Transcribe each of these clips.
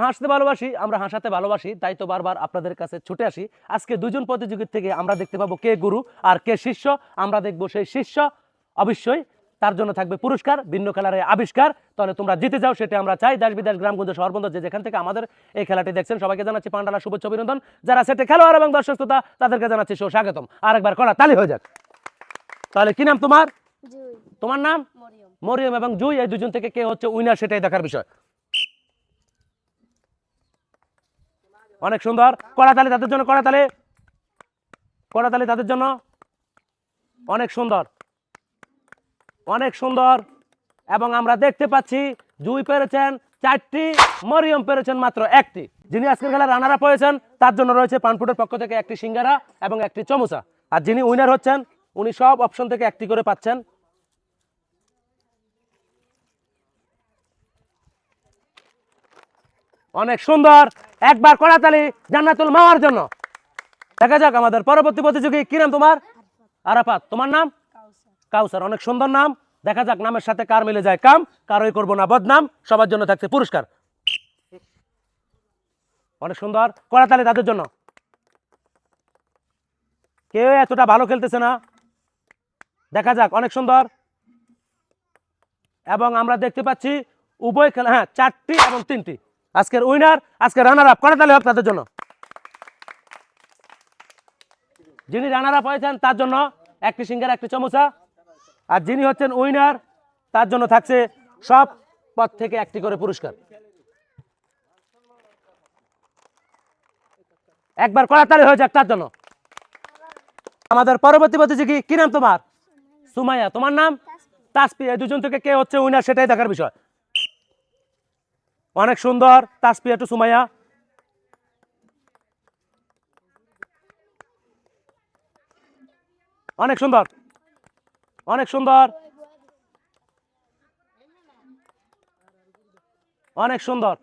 হাসতে ভালোবাসি, আমরা হাসাতে ভালোবাসি, তাই তো বারবার আপনাদের কাছে ছুটে আসি। আজকে দুজন প্রতিযোগীর থেকে আমরা দেখতে পাবো কে গুরু আর কে শিষ্য। আমরা দেখবো সেই শিষ্য, অবশ্যই তার জন্য থাকবে পুরস্কার, ভিন্ন কালারের আবিষ্কার। তাহলে তোমরা জিতে যাও, সেটা আমরা চাই। দেশ বিদেশ গ্রামগঞ্জ শহরবন্দর যে যেখান থেকে আমাদের এই খেলাটি দেখছেন, সবাইকে জানাচ্ছি পান্ডালা শুভেচ্ছা অভিনন্দন। যারা সেটে খেলোয়াড় এবং দর্শক শ্রোতা, তাদেরকে জানাচ্ছি সুস্বাগতম। আরেকবার করা তালি হয়ে যাক। তাহলে কি নাম তোমার? তোমার নাম? মরিয়ম এবং জুই। এই দুজন থেকে কে হচ্ছে উইনার, সেটাই দেখার বিষয়। অনেক সুন্দর, কড়াতালি তাদের জন্য, কড়াতালি, কড়াতালি তাদের জন্য। অনেক সুন্দর, অনেক সুন্দর। এবং আমরা দেখতে পাচ্ছি জুই পেরেছেন 4টি, মরিয়ম পেরেছেন মাত্র 1টি। যিনি আজকের খেলার রানার আপ হয়েছেন, তার জন্য রয়েছে পানফুটের পক্ষ থেকে 1টি সিঙ্গারা এবং 1টি চমচা। আর যিনি উইনার হচ্ছেন, উনি সব অপশন থেকে 1টি করে পাচ্ছেন। অনেক সুন্দর, একবার কড়াতালি জান্নাতুল মাওয়ার জন্য। দেখা যাক আমাদের পরবর্তী প্রতিযোগী। কি নাম তোমার? আরাফাত। তোমার নাম? কাউসার। অনেক সুন্দর নাম। দেখা যাক নামের সাথে কার মিলে যায় কাম, কারোই করবো না বদনাম। সবার জন্য থাকছে পুরস্কার। অনেক সুন্দর, কড়াতালি তাদের জন্য। কেউ এতটা ভালো খেলতেছে না, দেখা যাক। অনেক সুন্দর। এবং আমরা দেখতে পাচ্ছি উভয় খেলা, হ্যাঁ 4টি এবং 3টি। আজকের উইনার, আজকের রানার আপ, কড়াতালি হোক তাদের জন্য। যিনি রানার আপ হয়েছেন, তার জন্য 1টি সিঙ্গারা, 1টি চমচা। আর যিনি হচ্ছেন উইনার, তার জন্য থাকছে সব পদ থেকে 1টি করে পুরস্কার। একবার কড়াতালি হয়ে যাক তার জন্য। আমাদের পরবর্তী প্রতিযোগী। কি নাম তোমার? সুমাইয়া। তোমার নাম? তাসপি। এই দুজন থেকে কে হচ্ছে উইনার, সেটাই দেখার বিষয়। অনেক সুন্দর, তাসপি একটু সুমাইয়া। অনেক সুন্দর, অনেক সুন্দর, অনেক সুন্দর।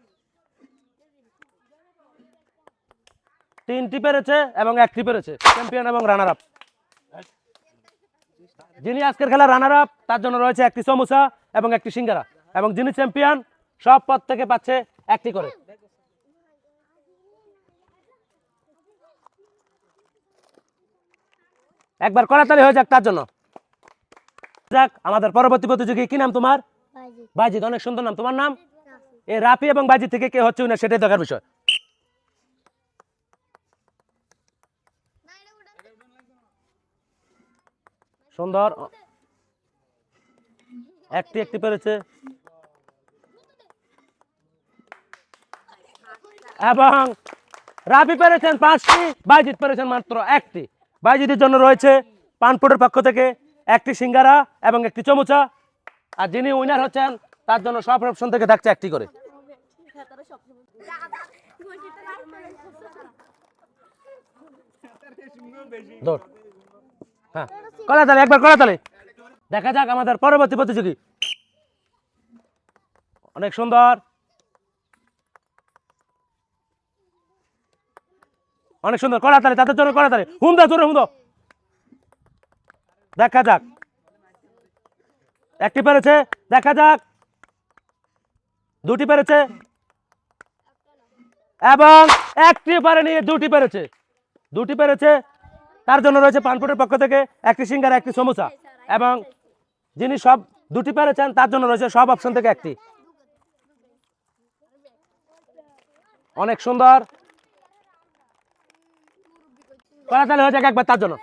3টি পেরেছে এবং 1টি পেরেছে, চ্যাম্পিয়ন এবং রানার আপ। যিনি আজকের খেলা রানার আপ, তার জন্য রয়েছে 1টি সমোসা এবং 1টি সিঙ্গারা। এবং যিনি চ্যাম্পিয়ন, সব পদ থেকে পাচ্ছে 1টি করে। একবার কড়াতালি হয়ে যাক তার জন্য। যাক আমাদের পরবর্তী প্রতিযোগী। কি নাম তোমার? বাইজিদ। অনেক সুন্দর নাম। তোমার নাম? এই রাফি এবং বাইজিদ থেকে কে হচ্ছে উইনার, সেটাই দেখার বিষয়। সুন্দর, 1টি পেরেছে। এবং রাফি পেরেছেন 5টি, বাইজিদ পেরেছেন মাত্র 1টি। বাইজিদের জন্য রয়েছে পানপুটের পক্ষ থেকে 1টি সিঙ্গারা এবং 1টি চমচা। আর যিনি উইনার হচ্ছেন, তার জন্য সব অপশন থেকে থাকছে 1টি করে। হ্যাঁ, কড়াতালি, একবার কড়াতালি। দেখা যাক আমাদের পরবর্তী প্রতিযোগী। অনেক সুন্দর, অনেক সুন্দর, কড়াতালি তাদের জন্য, কড়াতালি। হুমদা জোরে হুমদো। দেখা যাক, 1টি পেরেছে। দেখা যাক, 2টি পেরেছে এবং 1টি পারেনি, 2টি পেরেছে। 2টি পেরেছে, তার জন্য রয়েছে পানপুটের পক্ষ থেকে 1টি সিঙ্গারা, 1টি সমোসা। এবং যিনি সব 2টি পেরেছেন, তার জন্য রয়েছে সব অপশন থেকে 1টি। অনেক সুন্দর, কড়াতালি হয়ে যাক একবার তার জন্য।